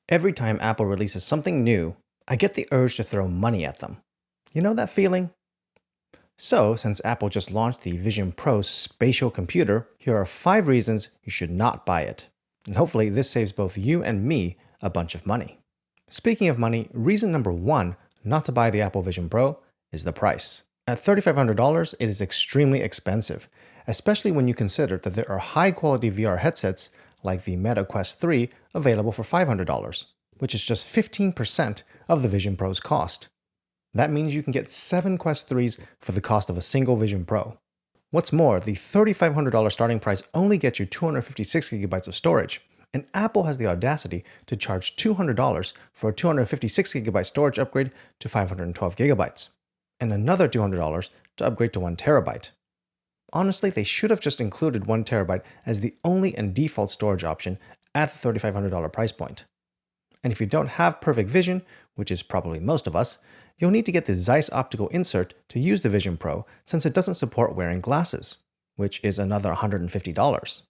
Every time Apple releases something new, I get the urge to throw money at them. You know that feeling? So, since Apple just launched the Vision Pro spatial computer, here are 5 reasons you should not buy it. And hopefully this saves both you and me a bunch of money. Speaking of money, reason number 1 not to buy the Apple Vision Pro is the price. At $3,500, it is extremely expensive, especially when you consider that there are high-quality VR headsets like the Meta Quest 3 available for $500, which is just 15% of the Vision Pro's cost. That means you can get 7 Quest 3s for the cost of a single Vision Pro. What's more, the $3,500 starting price only gets you 256 gigabytes of storage, and Apple has the audacity to charge $200 for a 256 gigabyte storage upgrade to 512 gigabytes, and another $200 to upgrade to 1 terabyte. Honestly, they should have just included 1 terabyte as the only and default storage option at the $3,500 price point. And if you don't have perfect vision, which is probably most of us, you'll need to get the Zeiss optical insert to use the Vision Pro since it doesn't support wearing glasses, which is another $150.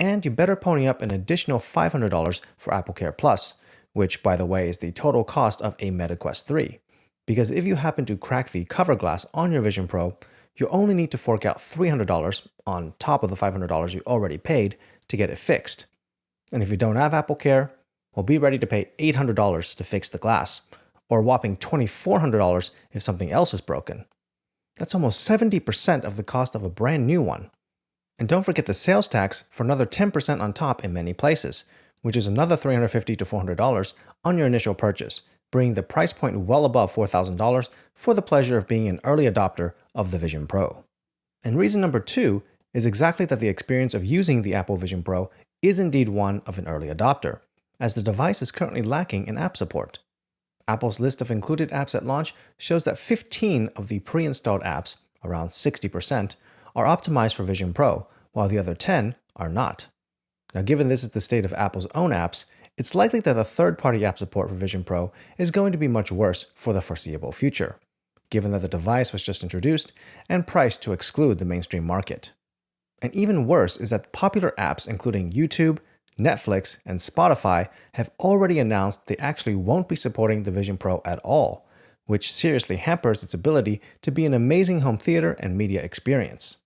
And you better pony up an additional $500 for AppleCare Plus, which, by the way, is the total cost of a Meta Quest 3. Because if you happen to crack the cover glass on your Vision Pro, you only need to fork out $300 on top of the $500 you already paid to get it fixed. And if you don't have AppleCare, well, be ready to pay $800 to fix the glass, or a whopping $2,400 if something else is broken. That's almost 70% of the cost of a brand new one. And don't forget the sales tax for another 10% on top in many places, which is another $350 to $400 on your initial purchase, bringing the price point well above $4,000 for the pleasure of being an early adopter of the Vision Pro. And reason number 2 is exactly that the experience of using the Apple Vision Pro is indeed one of an early adopter, as the device is currently lacking in app support. Apple's list of included apps at launch shows that 15 of the pre-installed apps, around 60%, are optimized for Vision Pro, while the other 10 are not. Now, given this is the state of Apple's own apps, it's likely that the third-party app support for Vision Pro is going to be much worse for the foreseeable future, given that the device was just introduced and priced to exclude the mainstream market. And even worse is that popular apps including YouTube, Netflix, and Spotify have already announced they actually won't be supporting the Vision Pro at all, which seriously hampers its ability to be an amazing home theater and media experience.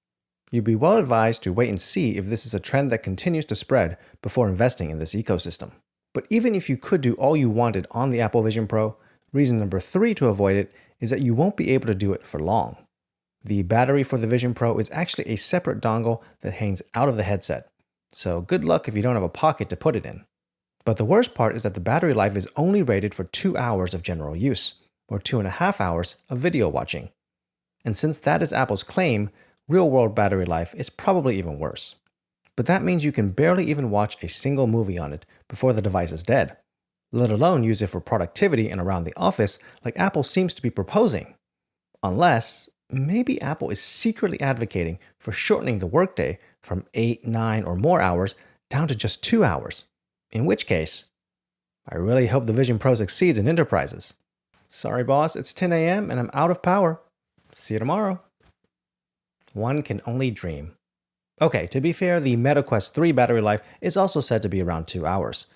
You'd be well advised to wait and see if this is a trend that continues to spread before investing in this ecosystem. But even if you could do all you wanted on the Apple Vision Pro, reason number 3 to avoid it is that you won't be able to do it for long. The battery for the Vision Pro is actually a separate dongle that hangs out of the headset, so good luck if you don't have a pocket to put it in. But the worst part is that the battery life is only rated for 2 hours of general use, or 2.5 hours of video watching. And since that is Apple's claim, real-world battery life is probably even worse. But that means you can barely even watch a single movie on it before the device is dead, let alone use it for productivity and around the office like Apple seems to be proposing. Unless, maybe Apple is secretly advocating for shortening the workday from 8, 9, or more hours down to just 2 hours. In which case, I really hope the Vision Pro succeeds in enterprises. Sorry boss, it's 10 a.m. and I'm out of power. See you tomorrow. One can only dream. Okay, to be fair, the Meta Quest 3 battery life is also said to be around 2 hours.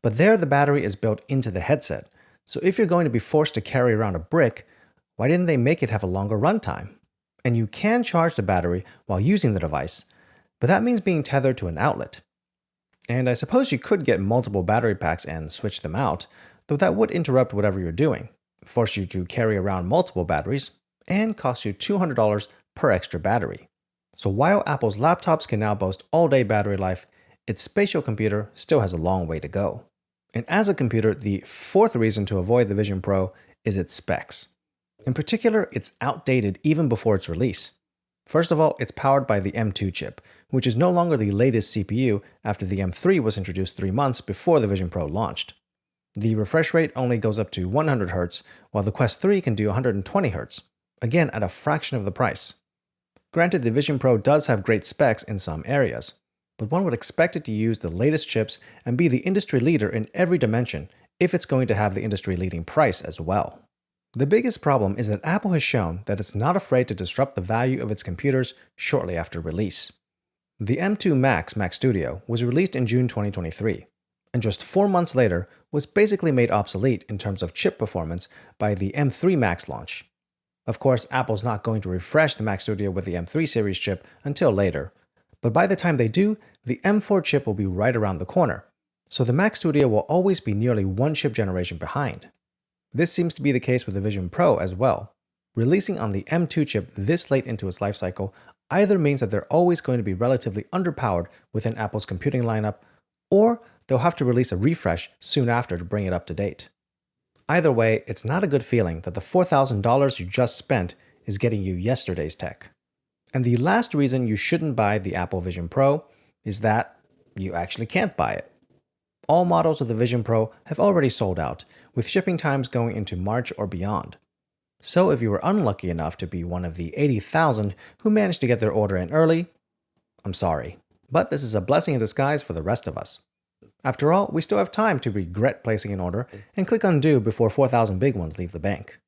But there the battery is built into the headset, so if you're going to be forced to carry around a brick, why didn't they make it have a longer runtime? And you can charge the battery while using the device, but that means being tethered to an outlet. And I suppose you could get multiple battery packs and switch them out, though that would interrupt whatever you're doing, force you to carry around multiple batteries, and cost you $200 per extra battery. So while Apple's laptops can now boast all-day battery life, its spatial computer still has a long way to go. And as a computer, the 4th reason to avoid the Vision Pro is its specs. In particular, it's outdated even before its release. First of all, it's powered by the M2 chip, which is no longer the latest CPU after the M3 was introduced 3 months before the Vision Pro launched. The refresh rate only goes up to 100 Hz, while the Quest 3 can do 120 Hz, again at a fraction of the price. Granted, the Vision Pro does have great specs in some areas, but one would expect it to use the latest chips and be the industry leader in every dimension if it's going to have the industry-leading price as well. The biggest problem is that Apple has shown that it's not afraid to disrupt the value of its computers shortly after release. The M2 Max Mac Studio was released in June 2023, and just 4 months later was basically made obsolete in terms of chip performance by the M3 Max launch. Of course, Apple's not going to refresh the Mac Studio with the M3 series chip until later, but by the time they do, the M4 chip will be right around the corner, so the Mac Studio will always be nearly one chip generation behind. This seems to be the case with the Vision Pro as well. Releasing on the M2 chip this late into its lifecycle either means that they're always going to be relatively underpowered within Apple's computing lineup, or they'll have to release a refresh soon after to bring it up to date. Either way, it's not a good feeling that the $4,000 you just spent is getting you yesterday's tech. And the last reason you shouldn't buy the Apple Vision Pro is that you actually can't buy it. All models of the Vision Pro have already sold out, with shipping times going into March or beyond. So if you were unlucky enough to be one of the 80,000 who managed to get their order in early, I'm sorry, but this is a blessing in disguise for the rest of us. After all, we still have time to regret placing an order and click undo before 4,000 big ones leave the bank.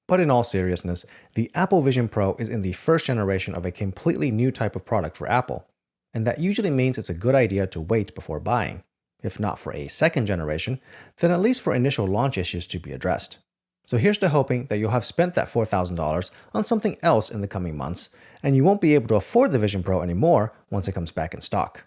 But in all seriousness, the Apple Vision Pro is in the first generation of a completely new type of product for Apple, and that usually means it's a good idea to wait before buying. If not for a second generation, then at least for initial launch issues to be addressed. So here's to hoping that you'll have spent that $4,000 on something else in the coming months, and you won't be able to afford the Vision Pro anymore once it comes back in stock.